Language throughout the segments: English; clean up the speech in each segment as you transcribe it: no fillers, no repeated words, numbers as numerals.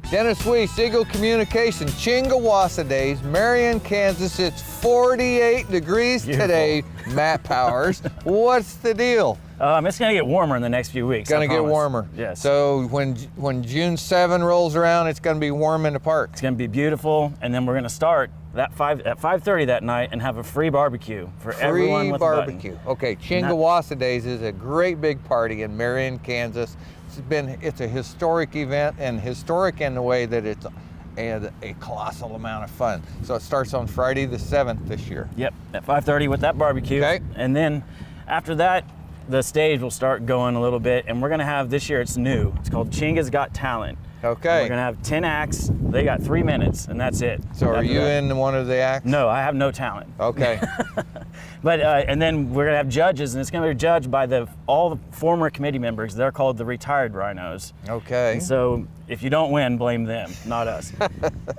Dennis Weiss, Eagle Communication, Chingawassa Days, Marion, Kansas. It's 48 degrees today, Matt Powers. What's the deal? It's going to get warmer in the next few weeks. Going to get warmer. Yes. So when June 7 rolls around, it's going to be warm in the park. It's going to be beautiful, and then we're going to start at 5:30 that night and have a free barbecue for everyone with barbecue. a button. Okay, Chingawassa Days is a great big party in Marion, Kansas. It's a historic event, and historic in the way that it's a colossal amount of fun. So it starts on Friday the 7th this year. Yep, at 5:30 with that barbecue. Okay. And then after that, the stage will start going a little bit, and we're going to have, this year it's new. It's called Chinga's Got Talent. Okay. And we're going to have 10 acts. They got 3 minutes, and that's it. So are you in one of the acts? No, I have no talent. Okay. But and then we're gonna have judges, and it's gonna be judged by all the former committee members. They're called the retired rhinos. Okay. And so if you don't win, blame them, not us.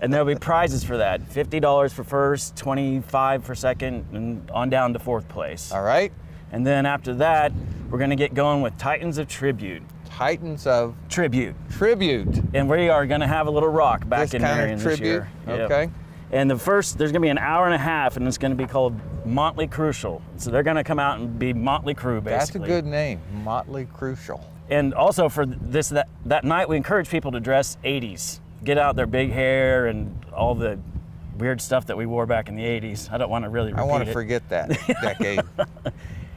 And there'll be prizes for that: $50 for first, $25 for second, and on down to fourth place. All right. And then after that, we're gonna get going with Titans of Tribute. Titans of Tribute. Tribute. And we are gonna have a little rock back This in kind Marion of this tribute. year. Yep. Okay. And there's gonna be an hour and a half, and it's gonna be called Motley Crucial. So they're gonna come out and be Motley Crue, basically. That's a good name, Motley Crucial. And also for that night, we encourage people to dress 80s. Get out their big hair and all the weird stuff that we wore back in the 80s. I don't want to really repeat it. I want to forget that decade.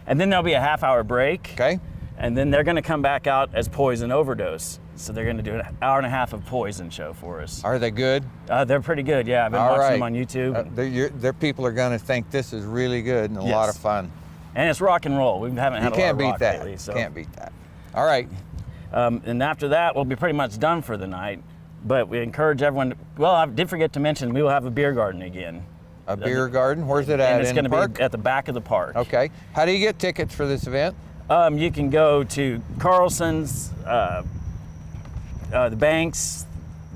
And then there'll be a half-hour break. Okay. And then they're gonna come back out as Poison Overdose. So they're gonna do an hour and a half of Poison show for us. Are they good? They're pretty good, yeah. I've been watching them on YouTube. Their people are going to think this is really good and a lot of fun. And it's rock and roll. We haven't had a lot of rock lately. So. Can't beat that. All right. And after that, we'll be pretty much done for the night. But we encourage everyone. Well, I did forget to mention we will have a beer garden again. A beer garden? Where's it at? And it's going to be at the back of the park. Okay. How do you get tickets for this event? You can go to Carlson's, the banks,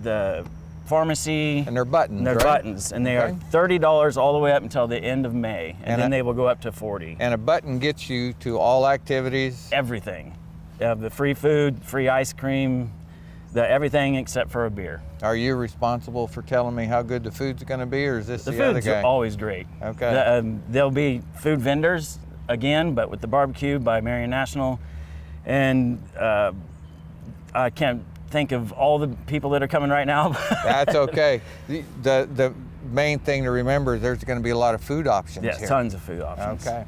the pharmacy. And they're buttons, And they're right? buttons. And they are $30 all the way up until the end of May. And then they will go up to $40. And a button gets you to all activities? Everything. The free food, free ice cream, everything except for a beer. Are you responsible for telling me how good the food's going to be, or is this the other guy? The food's always great. Okay. There'll be food vendors again, but with the barbecue by Marion National. And I can't think of all the people that are coming right now. That's okay. The main thing to remember is there's going to be a lot of food options yes, here. tons of food options. Okay.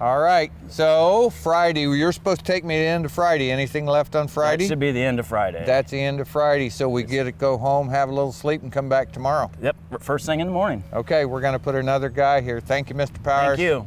All right. So Friday, you're supposed to take me to the end of Friday. Anything left on Friday? That should be the end of Friday. That's the end of Friday. So we get to go home, have a little sleep, and come back tomorrow. Yep. First thing in the morning. Okay. We're going to put another guy here. Thank you, Mr. Powers. Thank you.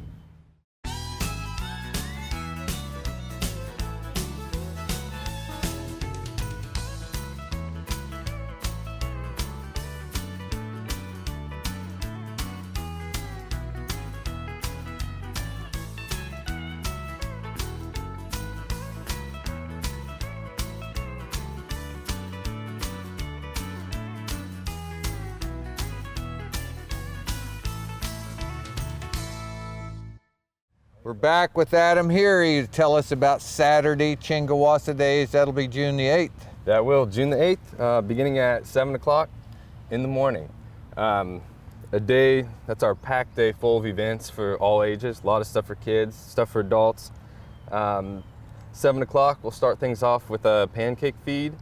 We're back with Adam Heary to tell us about Saturday Chingawassa Days. That'll be June the 8th. That will, June the 8th, beginning at 7 o'clock in the morning. A day, that's our packed day full of events for all ages. A lot of stuff for kids, stuff for adults. 7 o'clock, we'll start things off with a pancake feed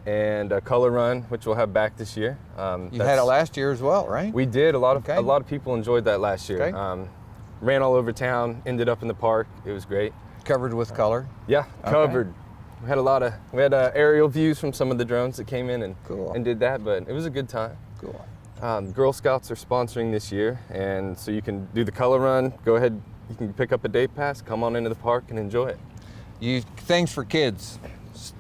and a color run, which we'll have back this year. You had it last year as well, right? We did. A lot of people enjoyed that last year. Okay. Ran all over town, ended up in the park. It was great. Covered with color? Yeah, covered. We had aerial views from some of the drones that came in and did that, but it was a good time. Cool. Girl Scouts are sponsoring this year, and so you can do the color run. Go ahead, you can pick up a day pass, come on into the park and enjoy it. Things for kids.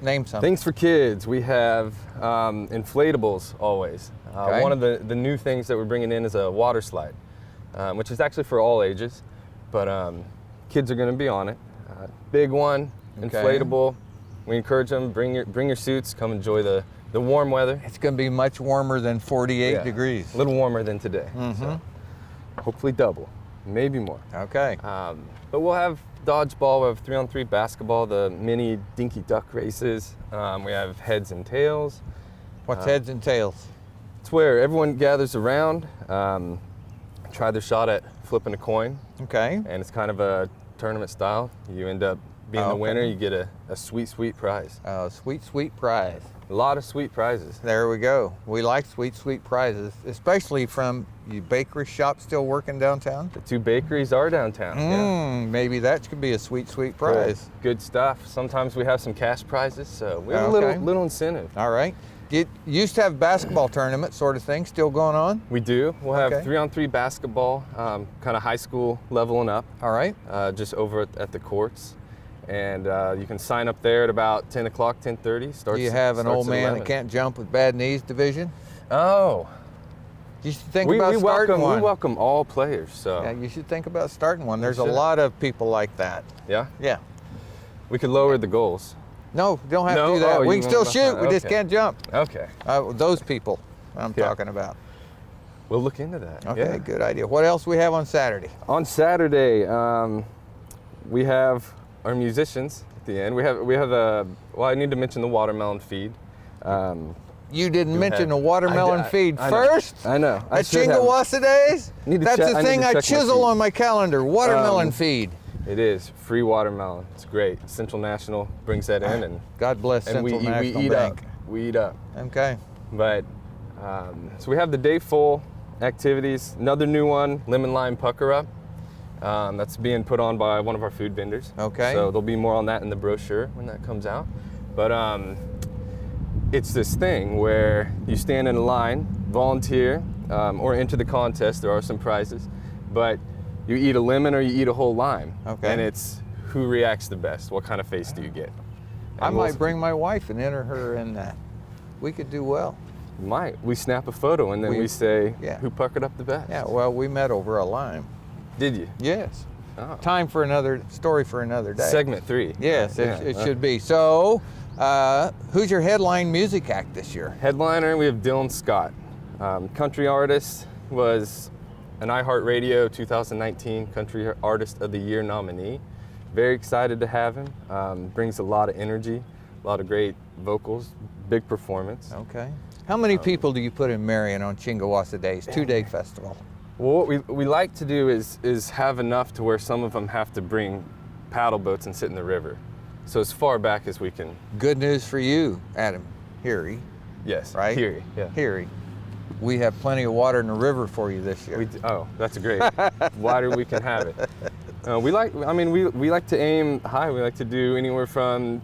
Name something. Things for kids. We have inflatables always. One of the new things that we're bringing in is a water slide. Which is actually for all ages, but kids are going to be on it. Big one, inflatable. We encourage them, bring your suits, come enjoy the warm weather. It's going to be much warmer than 48 degrees. A little warmer than today. So hopefully double, maybe more. Okay. But we'll have dodgeball, we have 3-on-3 basketball, the mini dinky duck races. We have heads and tails. What's heads and tails? It's where everyone gathers around, try their shot at flipping a coin, Okay. and it's kind of a tournament style. You end up being the Okay. winner, you get a sweet, sweet prize. Sweet, sweet prize. A lot of sweet prizes. There we go. We like sweet, sweet prizes, especially from your bakery shop still working downtown. The 2 bakeries are downtown. Yeah. Maybe that could be a sweet, sweet prize. Cool. Good stuff. Sometimes we have some cash prizes, so we have Okay. a little incentive. All right. You used to have basketball tournament sort of thing still going on? We do. We'll have Okay. 3-on-3 basketball, kind of high school level and up, All right. just over at the courts. And you can sign up there at about 10 o'clock, 10:30. Do you have an old man that can't jump with bad knees division? Oh. You should think about starting one. We welcome all players, so. Yeah, you should think about starting one. There's a should. lot of people like that. Yeah? Yeah. We could lower the goals. No, don't have No? to do that. Oh, We you can still want shoot. to- We just okay. can't jump. Okay. Those people I'm Yeah. talking about. We'll look into that. Okay, Yeah. good idea. What else we have on Saturday? On Saturday, we have our musicians at the end. We have well, I need to mention the watermelon feed. You didn't mention have- the watermelon I- feed I know. first? I know. I At should have. Chingawassa Days? Need to That's check- the I need thing to I check my chisel feed. on my calendar, watermelon feed. It is free watermelon. It's great. Central National brings that in, and God bless and Central we National eat Bank. up. We eat up. Okay. But so we have the day full activities. Another new one, lemon lime pucker up. That's being put on by one of our food vendors. Okay. So there'll be more on that in the brochure when that comes out. But it's this thing where you stand in a line, volunteer, or enter the contest. There are some prizes, but you eat a lemon or you eat a whole lime. Okay. And it's who reacts the best. What kind of face do you get? I And we'll- might bring my wife and enter her in that. We could do well. We snap a photo and then We- we say yeah. who puckered up the best. Yeah, well, we met over a lime. Did you? Yes. Oh. Time for another story for another day. Segment 3. Yes, Yeah. it should be. So, who's your headline music act this year? Headliner, we have Dylan Scott. Country artist, was an iHeartRadio 2019 Country Artist of the Year nominee. Very excited to have him. Brings a lot of energy, a lot of great vocals, big performance. Okay. How many people do you put in Marion on Chingawassa Days, 2-day festival? Well, what we like to do is have enough to where some of them have to bring paddle boats and sit in the river. So as far back as we can. Good news for you, Adam Heary, Yes. right? Here. Yeah. Heary. We have plenty of water in the river for you this year. Oh, that's great. Wider we can have it. We like to aim high. We like to do anywhere from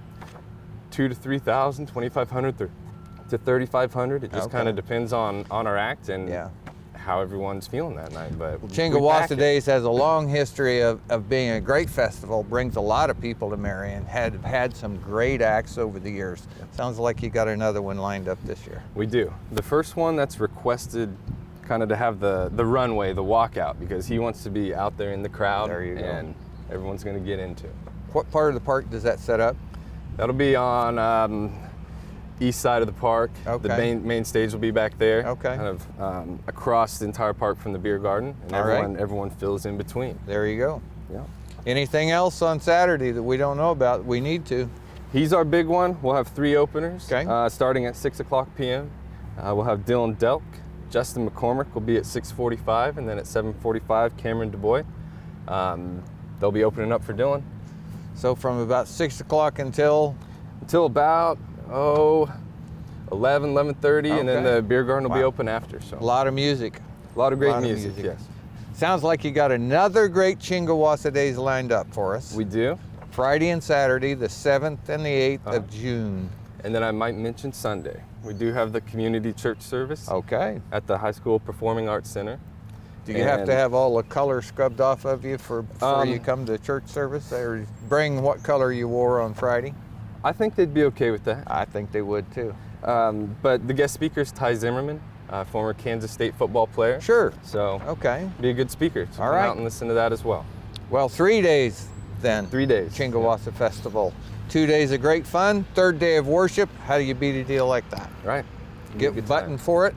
2,000 to 3,000, 2,500 to 3,500. It just Okay. kind of depends on our act and Yeah. how everyone's feeling that night. But we pack Chingawassa it. Days has a long history of being a great festival, brings a lot of people to Marion, had some great acts over the years. Sounds like you got another one lined up this year. We do. The first one that's requested kind of to have the runway, the walkout, because he wants to be out there in the crowd There you go. and everyone's going to get into it. What part of the park does that set up? That'll be on east side of the park. Okay. The main stage will be back there. Okay. Kind of across the entire park from the beer garden, and All right. everyone fills in between. There you go. Yeah. Anything else on Saturday that we don't know about? We need to. He's our big one. We'll have 3 openers. Okay. Starting at 6 o'clock p.m. We'll have Dylan Delk. Justin McCormick will be at 6:45, and then at 7:45, Cameron DuBois. They'll be opening up for Dylan. So from about 6 o'clock until, About 11:30, and then Okay. the beer garden will be Wow. open after. So a lot of music. a lot of great lot of music. music. Yes, Sounds like you got another great Chingawassa Days lined up for us. we do. Friday and Saturday, the 7th and the 8th Uh-huh. of June. And then I might mention Sunday. We do have the community church service Okay. at the High School Performing Arts Center. Do you have to And- have all the color scrubbed off of you before you Um, come to church service? Or bring what color you wore on Friday? I think they'd be okay with that. I think they would too. But the guest speaker is Ty Zimmerman, former Kansas State football player. Sure. So Okay. be a good speaker. So All come right. out and listen to that as well. Well, 3 days then. 3 days. Chingawassa Festival. 2 days of great fun. 3rd day of worship. How do you beat a deal like that? Right. Get Good button time. for it.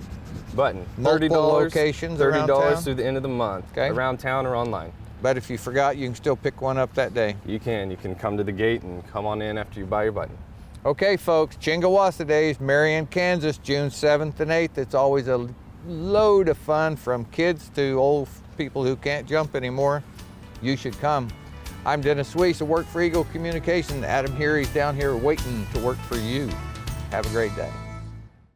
Button. Multiple $30. locations around $30 town? through the end of the month. Okay. Around town or online. But if you forgot, you can still pick one up that day. You can come to the gate and come on in after you buy your button. Okay, folks, Chingawassa Days, Marion, Kansas, June 7th and 8th. It's always a load of fun from kids to old people who can't jump anymore. You should come. I'm Dennis Weiss, I work for Eagle Communication. Adam Heary's down here waiting to work for you. Have a great day.